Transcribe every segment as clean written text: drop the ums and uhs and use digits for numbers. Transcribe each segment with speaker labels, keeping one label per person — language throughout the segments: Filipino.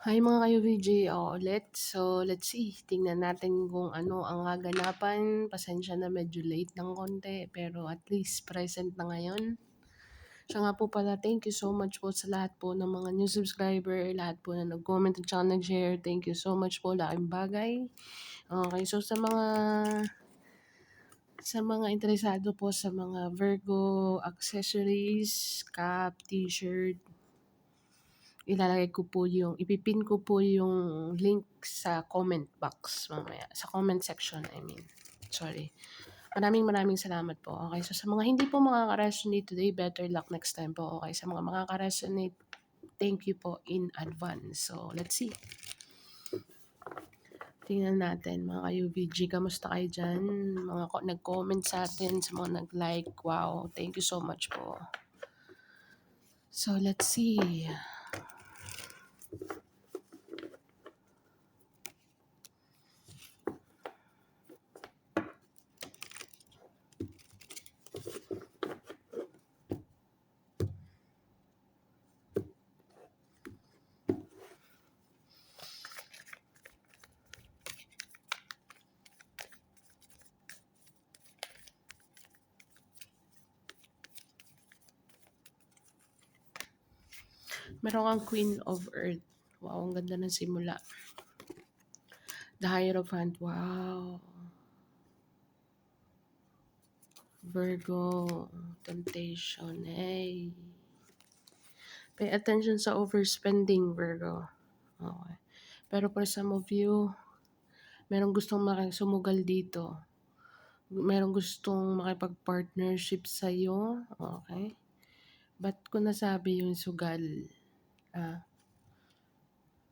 Speaker 1: Hi mga ka-UVJ, ako ulit. So, let's see. Tingnan natin kung ano ang kaganapan. Pasensya na medyo late ng konti, pero at least present na ngayon. Siya nga po pala, thank you so much po sa lahat po ng mga new subscriber, lahat po na nag-comment at saka nag-share. Thank you so much po, laking bagay. Okay, so sa mga interesado po sa mga Virgo accessories, cap, t-shirt, ipipin ko po yung link sa comment box mamaya. Sa comment section, I mean. Sorry. Maraming salamat po. Okay, so sa mga hindi po makaka-resonate today, better luck next time po. Okay, sa mga makaka-resonate, thank you po in advance. So, let's see. Tingnan natin mga ka-UVG, kamusta kayo dyan? Mga nag-comment sa atin, sa mga nag-like, wow, thank you so much po. So, let's see. Meron kang Queen of Earth. Wow, ang ganda ng simula. The Hierophant, wow. Virgo, Temptation, hey. Pay attention sa overspending, Virgo. Okay. Pero for some of you, merong gustong sumugal dito. Merong gustong makipag-partnership sa'yo. Okay. Ba't ko nasabi yung sugal?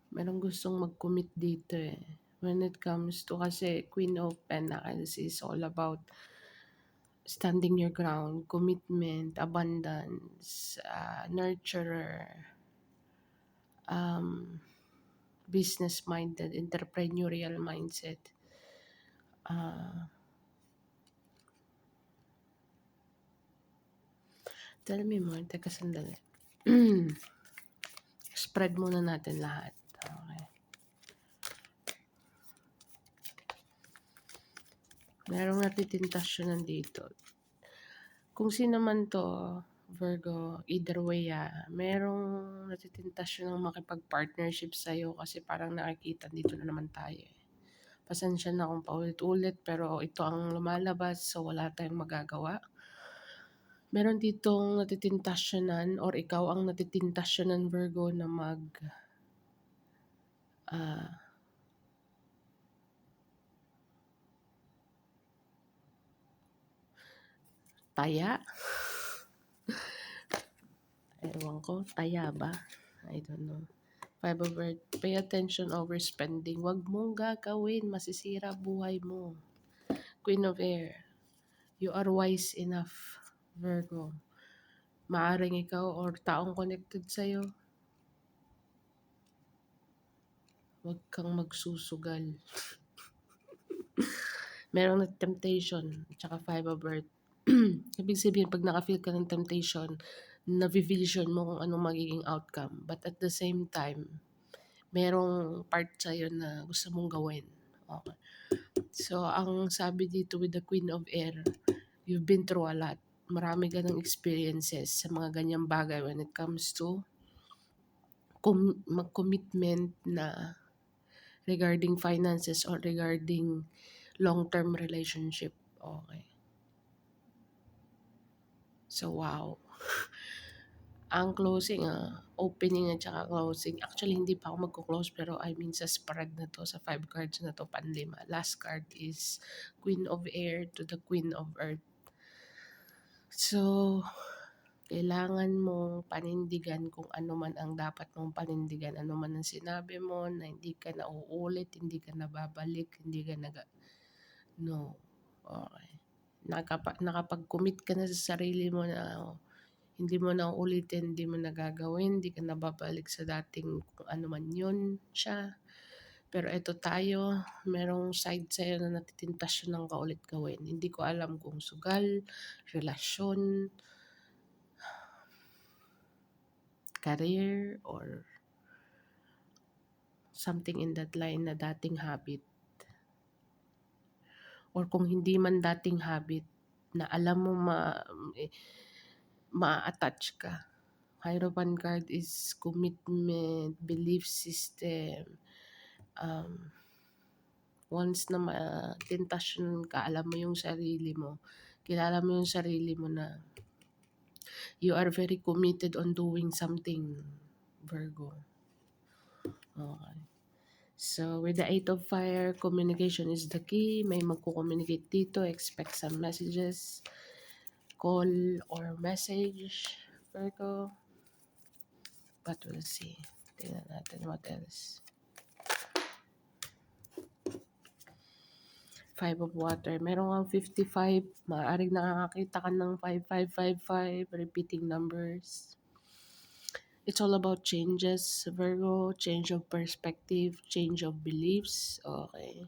Speaker 1: Merong gustong mag-commit dito eh. When it comes to, kasi Queen of Pentacles is all about standing your ground, commitment, abundance, nurturer, business-minded, entrepreneurial mindset. Tell me more. Teka, sandali. Spread muna natin lahat. Okay. Merong natitintasyon nandito. Kung sino man to, Virgo, either way merong natitintasyon ng makipag-partnership sa'yo kasi parang nakikita dito na naman tayo eh. Pasensya na kung paulit-ulit pero ito ang lumalabas so wala tayong magagawa. Meron ditong natitintasyonan or ikaw ang natitintasyonan, Virgo, na taya. Ewan ko, taya ba? I don't know. Five of Earth, pay attention overspending. Huwag mong gagawin, masisira buhay mo. Queen of Air, you are wise enough, Virgo. Maaring ikaw or taong connected sa'yo, huwag kang magsusugal. Merong temptation, tsaka Five of Earth. Ibig sabihin, pag naka-feel ka ng temptation, na-vision mo kung anong magiging outcome. But at the same time, merong part sa'yo na gusto mong gawin. Okay. So, ang sabi dito with the Queen of Air, you've been through a lot. Marami ka ng experiences sa mga ganyang bagay when it comes to mag-commitment na regarding finances or regarding long-term relationship. Okay. So, wow. Ang closing, opening at saka closing. Actually, hindi pa ako magko-close pero I mean sa spread na to, sa 5 cards na to, panlima. Last card is Queen of Air to the Queen of Earth. So, kailangan mong panindigan kung ano man ang dapat mong panindigan. Ano man ang sinabi mo na hindi ka na uulit, hindi ka na babalik, hindi ka na... No. Okay. Nakapag-commit ka na sa sarili mo na hindi mo na uulitin, hindi mo na gagawin, hindi ka na babalik sa dating kung ano man yun siya. Pero eto tayo, merong side sa'yo na natitintasyon ng kaulit gawin. Hindi ko alam kung sugal, relasyon, career, or something in that line na dating habit. Or kung hindi man dating habit, na alam mo ma-attach ka. Hierophant card is commitment, belief system. Once na tentasyon ka, alam mo yung sarili mo, kilala mo yung sarili mo na you are very committed on doing something, Virgo. Okay. So, with the 8 of Fire, communication is the key. May magko-communicate dito. Expect some messages, call or message, Virgo. But we'll see. Tingnan natin what else. 5 of Water. Meron kang 55. Maaaring nakakakita ka ng 5555, repeating numbers. It's all about changes, Virgo. Change of perspective, change of beliefs. Okay.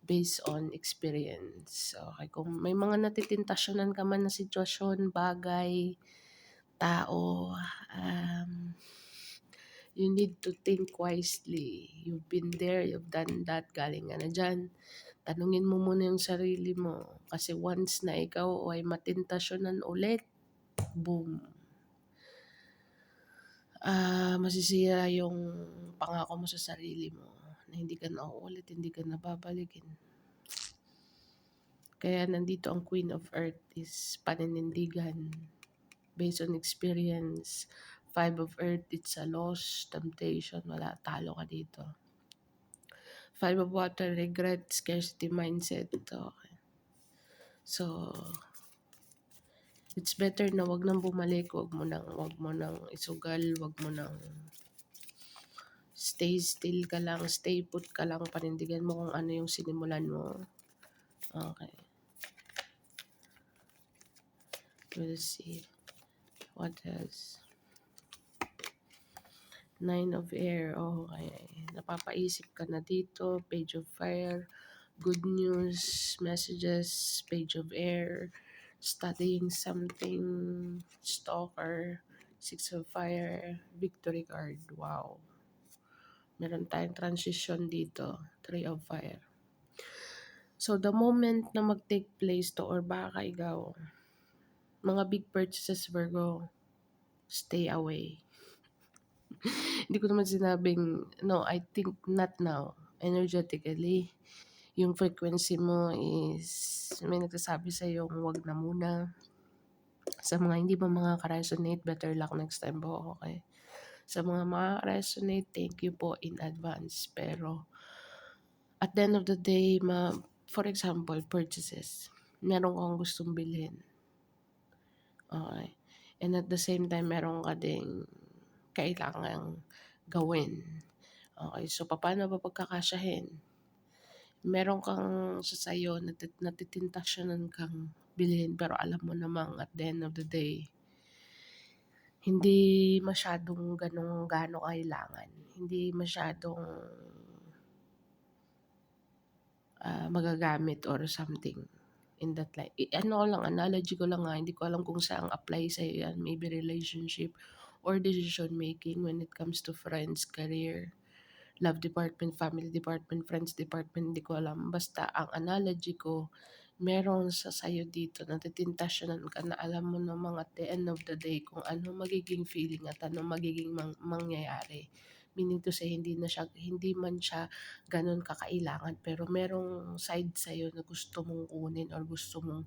Speaker 1: Based on experience. Okay. Kung may mga natitintasyonan ka man na sitwasyon, bagay, tao, you need to think wisely. You've been there, you've done that, galing ka na dyan. Tanungin mo muna yung sarili mo. Kasi once na ikaw ay matentasyonan ulit, boom. Masisira yung pangako mo sa sarili mo na hindi ka na uulit, hindi ka na babalikin. Kaya nandito ang Queen of Earth is paninindigan based on experience. 5 of Earth, it's a loss, temptation, wala, talo ka dito. 5 of Water, regret, scarcity mindset. Okay. So, it's better na wag nang bumalik, wag mo nang isugal, wag mo nang stay still ka lang, stay put ka lang, panindigan mo kung ano yung sinimulan mo. Okay. We'll see. What else? 9 of Air. Okay. Napapaisip ka na dito. Page of Fire. Good news, messages, Page of Air. Studying something. Stalker. 6 of Fire. Victory card. Wow. Meron tayong transition dito. 3 of Fire. So, the moment na mag-take place to or baka ikaw, mga big purchases, Virgo, stay away. Hindi ko naman sinabing, no, I think not now. Energetically, yung frequency mo is, may nagsasabi sa yung wag na muna. Sa mga hindi ba mga ka-resonate, better luck next time po, okay? Sa mga resonate, thank you po in advance. Pero, at the end of the day, for example, purchases. Meron kang gustong bilhin. Okay. And at the same time, meron ka ding kailangang gawin. Okay. So, paano ba pagkakasyahin? Meron kang sa sayo, natitintasyonan kang bilhin, pero alam mo namang at the end of the day, hindi masyadong gano'ng kailangan. Hindi masyadong magagamit or something in that line. Ano lang, analogy ko lang hindi ko alam kung saan apply sa yan. Maybe relationship or decision making when it comes to friends, career, love department, family department, friends department, hindi ko alam. Basta ang analogy ko, meron sa sayo dito, natitintasyonan ka na alam mo namang at the end of the day kung ano magiging feeling at ano magiging mangyayari. Meaning to say, hindi man siya ganun kakailangan, pero merong side sa'yo na gusto mong kunin or gusto mong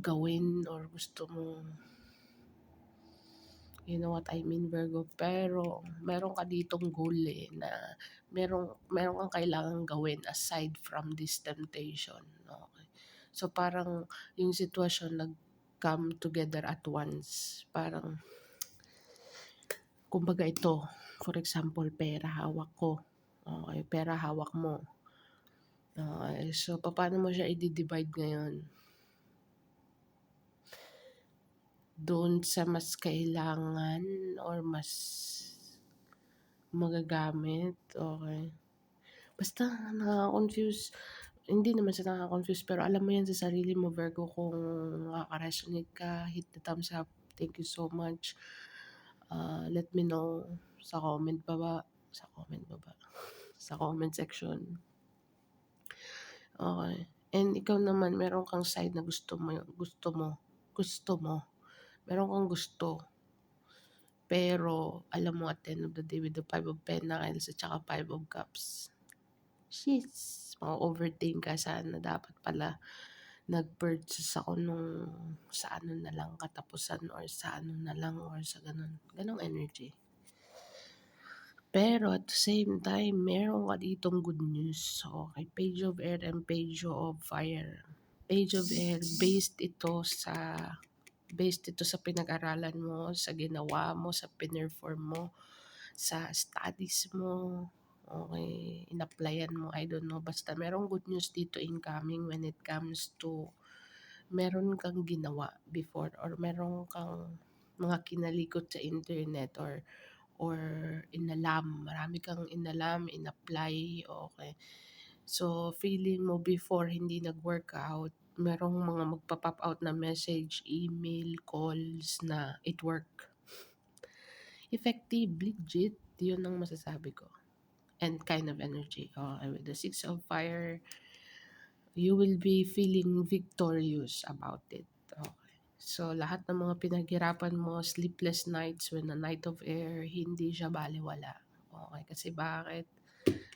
Speaker 1: gawin or gusto mong, you know what I mean, Virgo. Pero meron ka ditong goal na meron kang kailangang gawin aside from this temptation. Okay. So parang yung sitwasyon nag-come together at once. Parang, kumbaga ito, for example, pera hawak ko. Okay, pera hawak mo. Okay, so paano mo siya i-divide ngayon? Doon sa mas kailangan or mas magagamit. Okay. Basta nakaka-confuse. Hindi naman siya nakaka-confuse, pero alam mo yan sa sarili mo, Virgo, kung nakaka-resonate ka, hit the thumbs up. Thank you so much. Let me know sa comment baba Sa comment baba. Sa comment section. Okay. And ikaw naman, meron kang side na gusto mo. Meron kang gusto. Pero, alam mo at the end of the day with the 5 of Pentacles at saka 5 of Cups. Sheets. Ma-overthink ka sana dapat pala nag-purchase ako nung sa ano na lang katapusan or sa ano na lang or sa ganun. Ganong energy. Pero at the same time, meron ka ditong good news. Okay, Page of Air and Page of Fire. Page of Air, based ito sa pinag-aralan mo, sa ginawa mo, sa pinerform mo, sa studies mo, okay, in-applyan mo, I don't know. Basta merong good news dito incoming when it comes to meron kang ginawa before or meron kang mga kinalikot sa internet or inalam. Marami kang inalam, in-apply, okay. So, feeling mo before hindi nag-workout, merong mga magpa-pop out na message, email, calls na it work. Effective, legit, yun ang masasabi ko. And kind of energy. Okay, with the 6 of Fire, you will be feeling victorious about it. Okay. So, lahat ng mga pinaghirapan mo, sleepless nights when a Night of Air, hindi siya baliwala. Okay, kasi bakit?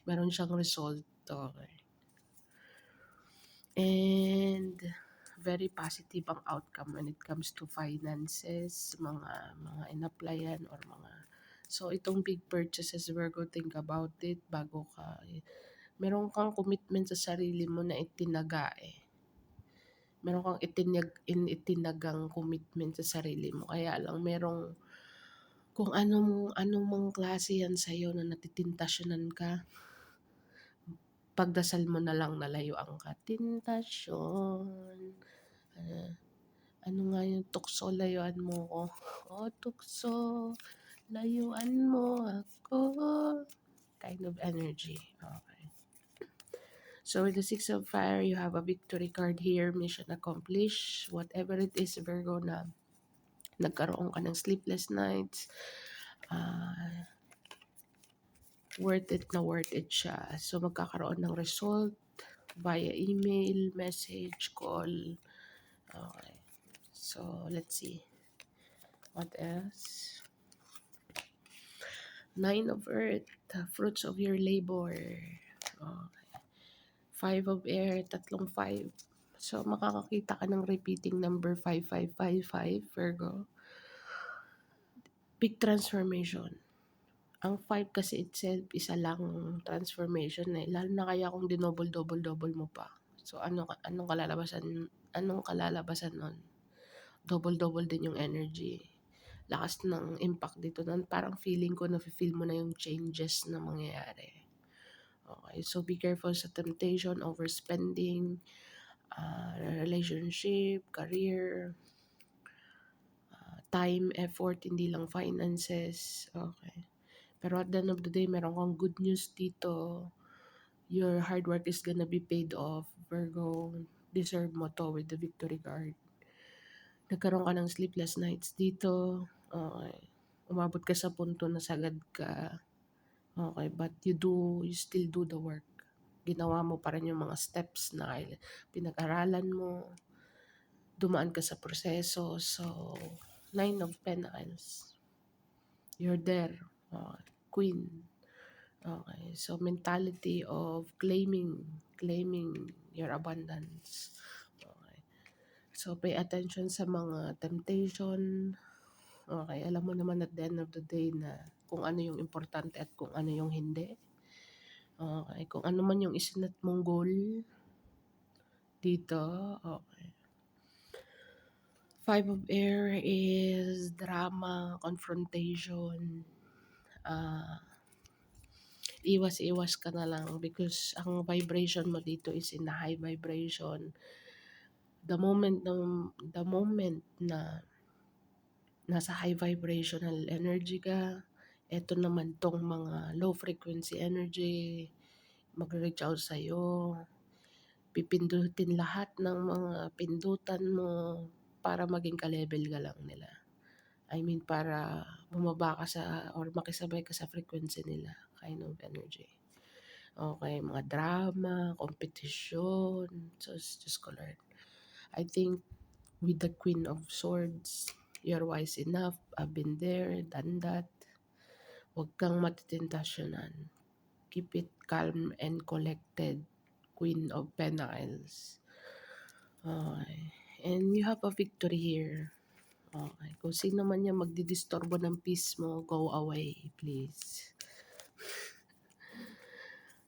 Speaker 1: Meron siyang result. Okay. And very positive ang outcome when it comes to finances, mga in-applyan or mga so itong big purchases, Virgo, think about it bago ka meron kang commitment sa sarili mo na itinaga meron kang itinagang commitment sa sarili mo kaya lang merong kung anong mang klase yan sa'yo na natitintasyonan ka, pagdasal mo na lang na layuan ka. Tentasyon. Ano nga yung tukso, layuan mo ko. O tukso, layuan mo ako. Kind of energy. Okay. So with the 6 of Fire, you have a victory card here. Mission accomplished. Whatever it is, Virgo, na nagkaroon ka ng sleepless nights, worth it na worth it siya. So magkakaroon ng result via email, message, call. Okay. So let's see. What else? 9 of Earth, the fruits of your labor. Okay. 5 of Air, tatlong 5. So makakakita ka ng repeating number 5555, Virgo. Big transformation. Ang 5 kasi itself, isa lang transformation eh. Lalo na kaya kung dinouble-double-double mo pa. So anong kalalabasan nun? Double-double din yung energy. Lakas ng impact dito. Parang feeling ko, na-feel mo na yung changes na mangyayari. Okay, so be careful sa temptation, overspending, relationship, career, time, effort, hindi lang finances. Okay. Pero at the end of the day, meron kang good news dito. Your hard work is gonna be paid off. Virgo, deserve mo to with the victory card. Nagkaroon ka ng sleepless nights dito. Okay. Umabot ka sa punto na sagad ka. Okay, but you still do the work. Ginawa mo pa rin yung mga steps na pinag-aralan mo. Dumaan ka sa proseso. So, 9 of Pentacles. You're there. Okay. Queen. Okay, so mentality of claiming your abundance. Okay. So pay attention sa mga temptation. Okay, alam mo naman at the end of the day na kung ano yung importante at kung ano yung hindi. Okay, kung ano man yung isinat mong goal dito. Okay. 5 of Air is drama, confrontation, iwas-iwas ka na lang because ang vibration mo dito is in a high vibration. The moment na nasa high vibrational energy ka, eto naman tong mga low frequency energy, mag-reach out sa'yo, pipindutin lahat ng mga pindutan mo para maging ka-level ka lang nila. I mean, para bumaba ka sa or makisabay ka sa frequency nila, kind of energy. Okay, mga drama, kompetisyon, Diyos ko Lord. I think with the Queen of Swords, you're wise enough, I've been there, done that. Huwag kang matitintasyonan. Keep it calm and collected, Queen of Pentacles. Okay. And you have a victory here. Okay. Kung sino man yan magdidisturbo ng peace mo, go away, please.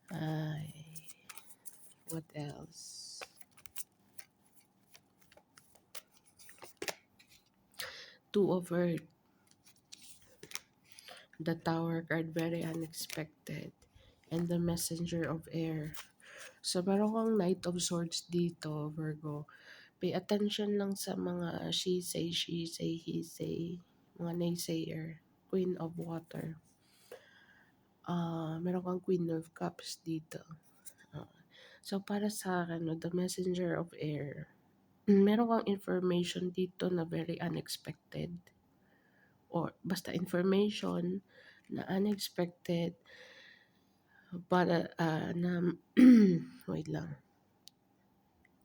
Speaker 1: Ay, what else? Two of Earth. The Tower card, very unexpected. And the Messenger of Air. So, meron kang Knight of Swords dito, Virgo. Pay attention lang sa mga she say, he say, mga naysayer. Queen of Water. Meron kang Queen of Cups dito. So, para sa akin, the Messenger of Air, meron kang information dito na very unexpected. Or basta information na unexpected para na wait lang.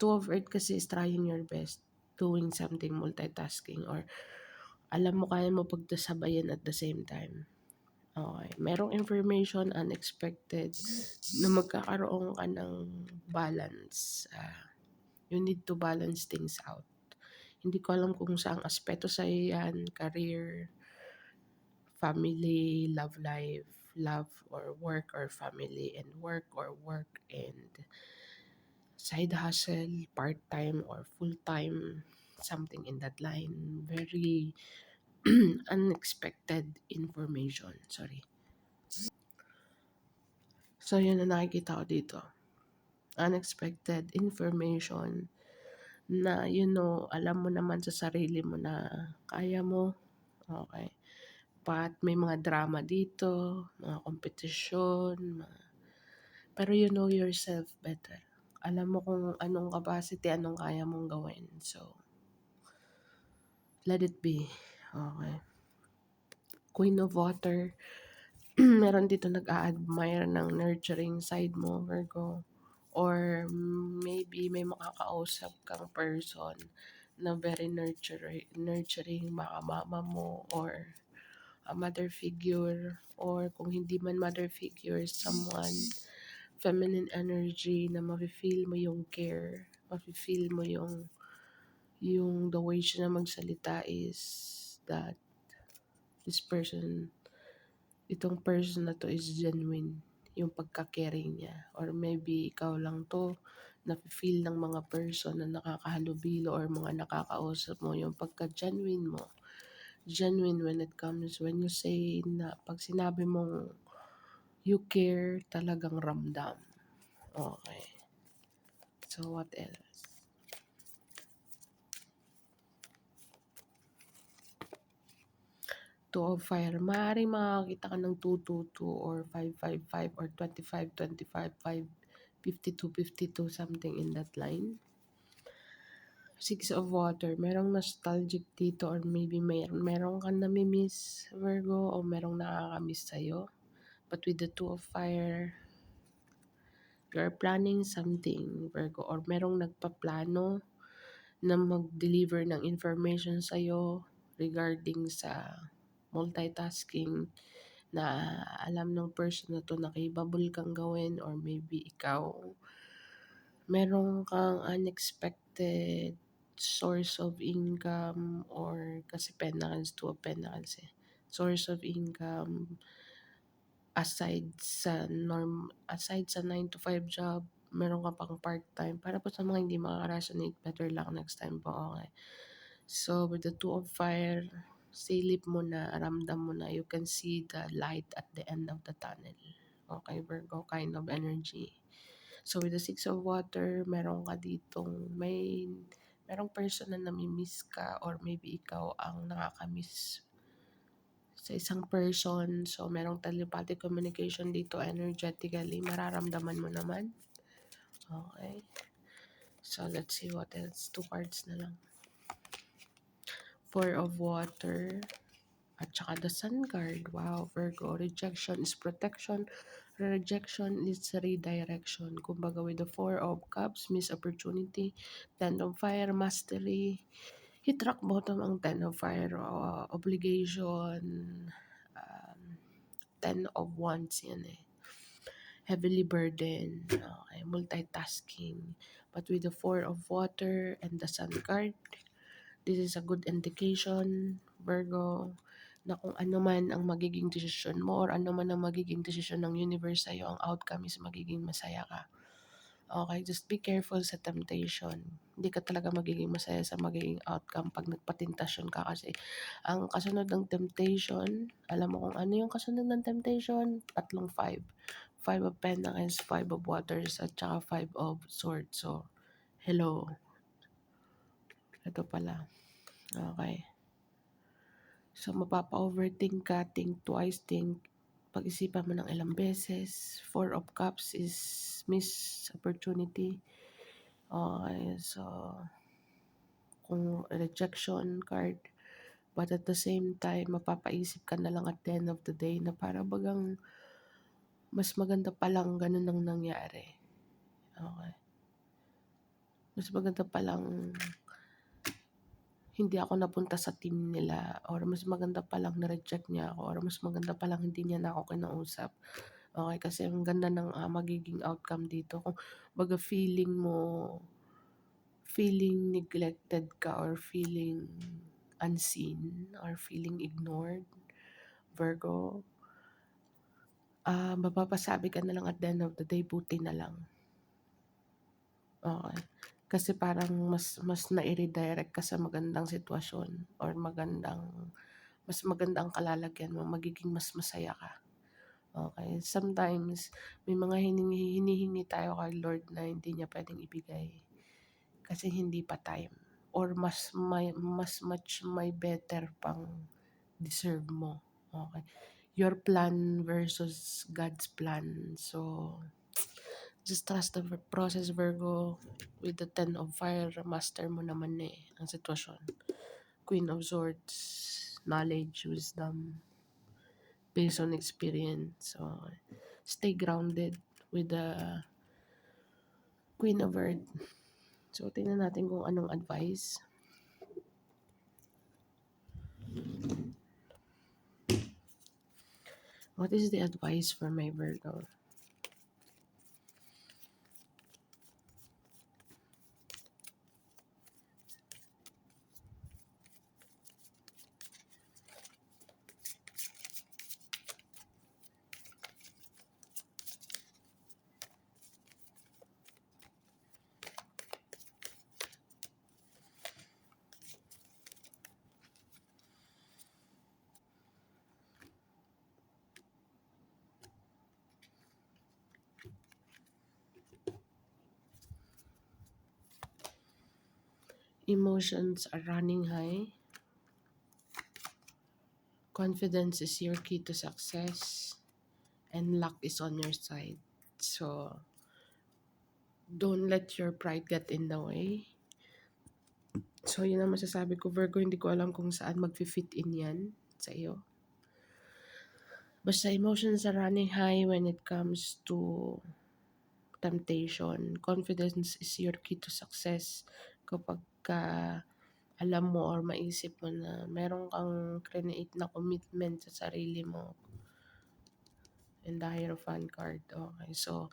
Speaker 1: Two of Earth kasi is trying your best, doing something, multitasking, or alam mo kaya mo pagsasabayan at the same time. Okay. Merong information unexpected na magkakaroon ka ng balance. You need to balance things out. Hindi ko alam kung saang aspeto sa'yo yan, career, family, love life, love or work or family, and work or work and side hustle, part-time or full-time, something in that line. Very unexpected information. Sorry. So, yun na nakikita ko dito. Unexpected information na, alam mo naman sa sarili mo na kaya mo. Okay. But may mga drama dito, mga kompetisyon, pero you know yourself better. Alam mo kung anong capacity, anong kaya mong gawin. So, let it be. Okay. Queen of Water. Meron dito nag-a-admire ng nurturing side mo, Virgo. Or maybe may makakausap kang person na very nurturing, baka mama mo or a mother figure, or kung hindi man mother figure, someone feminine energy na mafe-feel mo yung care, mafe-feel mo yung the way siya na magsalita is that itong person na to is genuine, yung pagka-caring niya. Or maybe ikaw lang to, nafe-feel ng mga person na nakakahalubilo or mga nakakausap mo, yung pagka-genuine mo. Genuine when it comes, when you say na, pag sinabi mong you care, talagang ramdam. Okay. So, what else? Two of Fire. Maaaring makakita ka ng 222 or 555 or 2525, 5252, something in that line. Six of Water. Merong nostalgic dito or maybe merong kang namimiss, Virgo, o merong nakakamiss sa'yo. But with the Two of Fire, you're planning something, Virgo, or merong nagpaplano na mag-deliver ng information sa'yo regarding sa multitasking na alam ng person na to na capable kang gawin, or maybe ikaw meron kang unexpected source of income, or kasi Pentacles, Two of Pentacles source of income aside sa 9 to 5 job, meron ka pang part-time. Para po sa mga hindi makaka-resonate, better lang next time po, okay? So, with the Two of Fire, silip mo na, ramdam mo na, you can see the light at the end of the tunnel. Okay, Virgo, kind of energy. So, with the Six of Water, meron ka ditong, merong person na namimiss ka, or maybe ikaw ang nakakamiss sa isang person. So, merong telepathic communication dito energetically. Mararamdaman mo naman. Okay. So, let's see what else. 2 cards na lang. Four of Water. At saka the Sun card. Wow, Virgo. Rejection is protection. Rejection is redirection. Kumbaga with the Four of Cups, missed opportunity. Ten of Fire, mastery. Hit rock bottom ang Ten of Fire. Obligation. Um, Ten of Wands yan eh. Heavily burdened. Okay, multitasking. But with the Four of Water and the Sun card, this is a good indication, Virgo, na kung ano man ang magiging desisyon mo or ano man ang magiging desisyon ng universe sa'yo, ang outcome is magiging masaya ka. Okay, just be careful sa temptation. Hindi ka talaga magiging masaya sa magiging outcome pag nagpatentasyon ka kasi ang kasunod ng temptation, alam mo kung ano yung kasunod ng temptation? Tatlong five. Five of Pentacles, Five of Waters, at saka Five of Swords. So, hello. Ito pala. Okay. So, mapapa-overthink ka, think twice, pag-isipan mo ng ilang beses. Four of Cups is missed opportunity. Okay, so, kung rejection card, but at the same time, mapapaisip ka na lang at the end of the day na para bagang mas maganda palang ganun ang nangyari. Okay. Mas maganda palang hindi ako napunta sa team nila or mas maganda palang na-reject niya ako or mas maganda palang hindi niya na ako kinausap. Okay, kasi ang ganda ng magiging outcome dito. Kung baga feeling neglected ka or feeling unseen or feeling ignored, Virgo, mapapasabi ka na lang at the end of the day, buti na lang. Okay. Kasi parang mas na-redirect ka sa magandang sitwasyon or mas magandang kalalagyan mo, magiging mas masaya ka. Okay. Sometimes, may mga hinihingi tayo kay Lord na hindi niya pwedeng ibigay. Kasi hindi pa time. Or mas much may better pang deserve mo. Okay. Your plan versus God's plan. So, just trust the process, Virgo. With the Ten of Fire, master mo naman ang sitwasyon. Queen of Swords, knowledge, wisdom, based on experience. So, stay grounded with the Queen of Earth. So, tingnan natin kung anong advice. What is the advice for my Virgo? Emotions are running high. Confidence is your key to success. And luck is on your side. So, don't let your pride get in the way. So, yun ang masasabi ko, Virgo. Hindi ko alam kung saan mag-fit in yan sa iyo. Basta emotions are running high when it comes to temptation. Confidence is your key to success. Kapag alam mo or maisip mo na meron kang create na commitment sa sarili mo. And the Hierophant card. Okay, so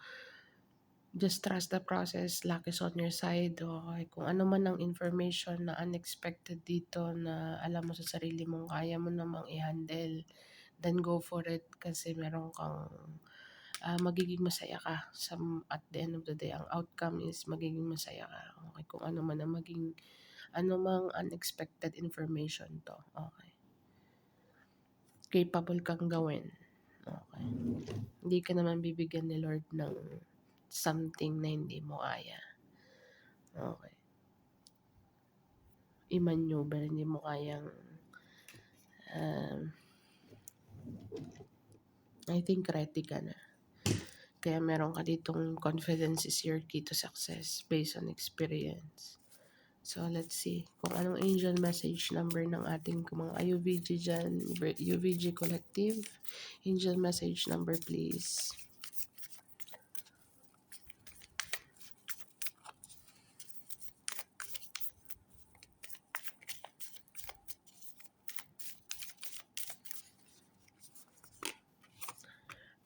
Speaker 1: just trust the process. Luck is on your side. Okay, kung ano man ang information na unexpected dito na alam mo sa sarili mo, kaya mo namang i-handle, then go for it kasi meron kang magiging masaya ka at the end of the day. Ang outcome is magiging masaya ka. Okay, kung ano man ang ano mang unexpected information to. Okay. Capable kang gawin. Okay. Hindi ka naman bibigyan ni Lord ng something na hindi mo kaya. Okay. I-maneuver, hindi mo kayang I think ready ka na. Kaya meron ka ditong confidence is your key to success based on experience. So, let's see kung anong angel message number ng ating mga UVG dyan. UVG Collective. Angel message number, please.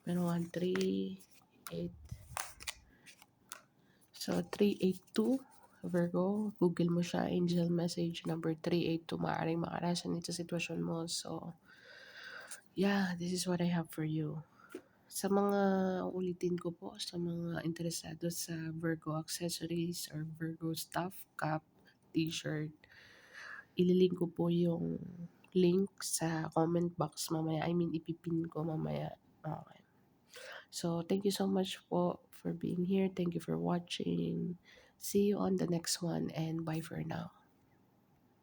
Speaker 1: Meron 1, 3, 8. So, 382. Virgo, Google mo siya, angel message number 382. Maaaring makarasan ito sa sitwasyon mo. So, yeah, this is what I have for you. Sa mga ulitin ko po, sa mga interesado sa Virgo accessories or Virgo stuff, cap, t-shirt, ililink ko po yung link sa comment box mamaya. I mean, ipipin ko mamaya. Okay. So, thank you so much po for being here. Thank you for watching. See you on the next one and bye for now.